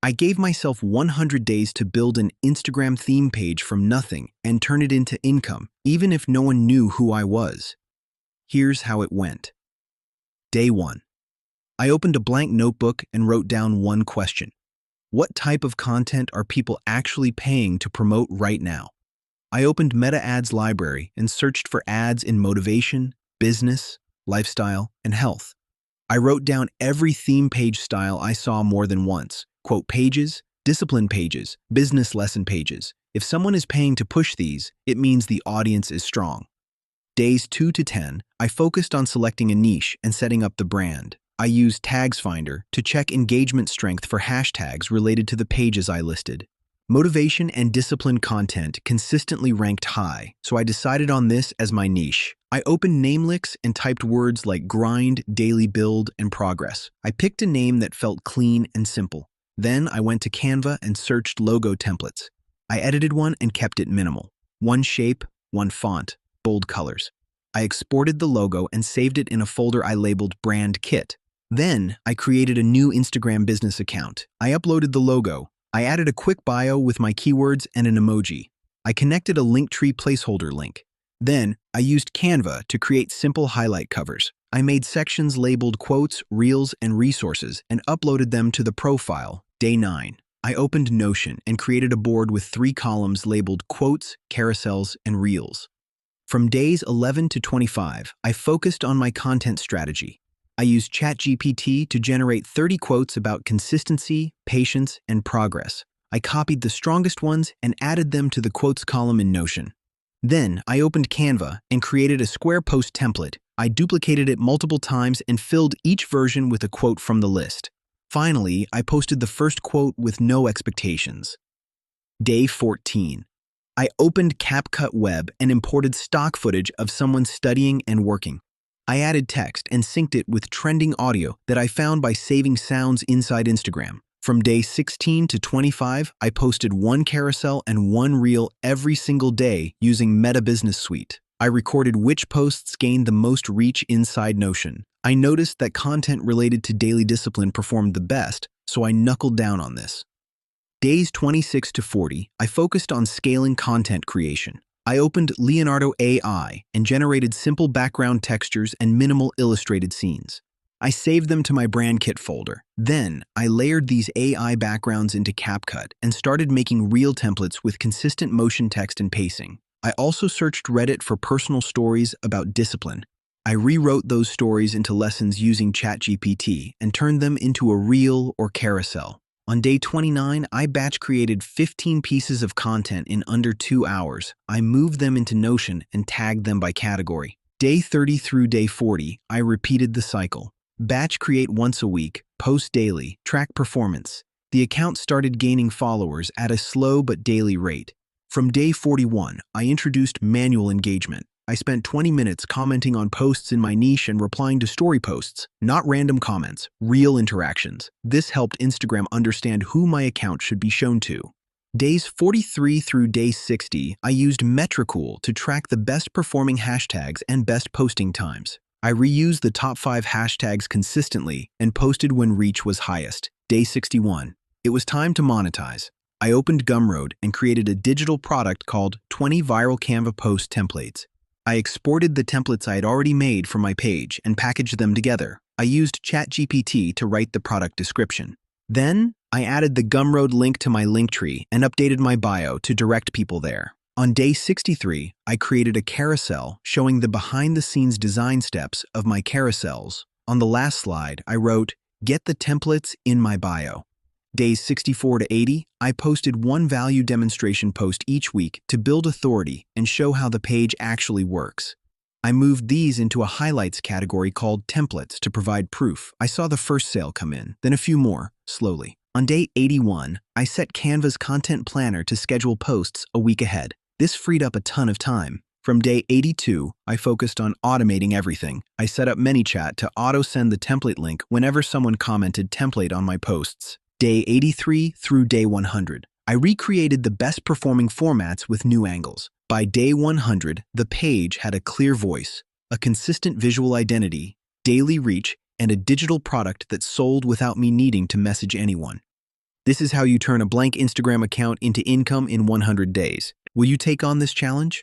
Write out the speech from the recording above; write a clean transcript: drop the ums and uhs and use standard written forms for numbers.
I gave myself 100 days to build an Instagram theme page from nothing and turn it into income, even if no one knew who I was. Here's how it went. Day 1. I opened a blank notebook and wrote down one question. What type of content are people actually paying to promote right now? I opened Meta Ads library and searched for ads in motivation, business, lifestyle, and health. I wrote down every theme page style I saw more than once. Quote pages, discipline pages, business lesson pages. If someone is paying to push these, it means the audience is strong. Days 2 to 10, I focused on selecting a niche and setting up the brand. I used Tags Finder to check engagement strength for hashtags related to the pages I listed. Motivation and discipline content consistently ranked high, so I decided on this as my niche. I opened NameLix and typed words like grind, daily build, and progress. I picked a name that felt clean and simple. Then I went to Canva and searched logo templates. I edited one and kept it minimal. One shape, one font, bold colors. I exported the logo and saved it in a folder I labeled Brand Kit. Then I created a new Instagram business account. I uploaded the logo. I added a quick bio with my keywords and an emoji. I connected a Linktree placeholder link. Then I used Canva to create simple highlight covers. I made sections labeled quotes, reels, and resources and uploaded them to the profile. Day 9. I opened Notion and created a board with 3 columns labeled quotes, carousels, and reels. From days 11 to 25, I focused on my content strategy. I used ChatGPT to generate 30 quotes about consistency, patience, and progress. I copied the strongest ones and added them to the quotes column in Notion. Then I opened Canva and created a square post template. I duplicated it multiple times and filled each version with a quote from the list. Finally, I posted the first quote with no expectations. Day 14. I opened CapCut Web and imported stock footage of someone studying and working. I added text and synced it with trending audio that I found by saving sounds inside Instagram. From day 16 to 25, I posted 1 carousel and 1 reel every single day using Meta Business Suite. I recorded which posts gained the most reach inside Notion. I noticed that content related to daily discipline performed the best, so I knuckled down on this. Days 26 to 40, I focused on scaling content creation. I opened Leonardo AI and generated simple background textures and minimal illustrated scenes. I saved them to my Brand Kit folder. Then, I layered these AI backgrounds into CapCut and started making real templates with consistent motion text and pacing. I also searched Reddit for personal stories about discipline. I rewrote those stories into lessons using ChatGPT and turned them into a reel or carousel. On day 29, I batch created 15 pieces of content in under 2 hours. I moved them into Notion and tagged them by category. Day 30 through day 40, I repeated the cycle. Batch create once a week, post daily, track performance. The account started gaining followers at a slow but daily rate. From day 41, I introduced manual engagement. I spent 20 minutes commenting on posts in my niche and replying to story posts, not random comments, real interactions. This helped Instagram understand who my account should be shown to. Days 43 through day 60, I used Metricool to track the best performing hashtags and best posting times. I reused the top 5 hashtags consistently and posted when reach was highest. Day 61. It was time to monetize. I opened Gumroad and created a digital product called 20 Viral Canva Post Templates. I exported the templates I had already made for my page and packaged them together. I used ChatGPT to write the product description. Then, I added the Gumroad link to my Linktree and updated my bio to direct people there. On day 63, I created a carousel showing the behind-the-scenes design steps of my carousels. On the last slide, I wrote, "Get the templates in my bio." Days 64 to 80, I posted 1 value demonstration post each week to build authority and show how the page actually works. I moved these into a highlights category called templates to provide proof. I saw the first sale come in, then a few more, slowly. On day 81, I set Canva's content planner to schedule posts a week ahead. This freed up a ton of time. From day 82, I focused on automating everything. I set up ManyChat to auto-send the template link whenever someone commented template on my posts. Day 83 through day 100, I recreated the best performing formats with new angles. By day 100, the page had a clear voice, a consistent visual identity, daily reach, and a digital product that sold without me needing to message anyone. This is how you turn a blank Instagram account into income in 100 days. Will you take on this challenge?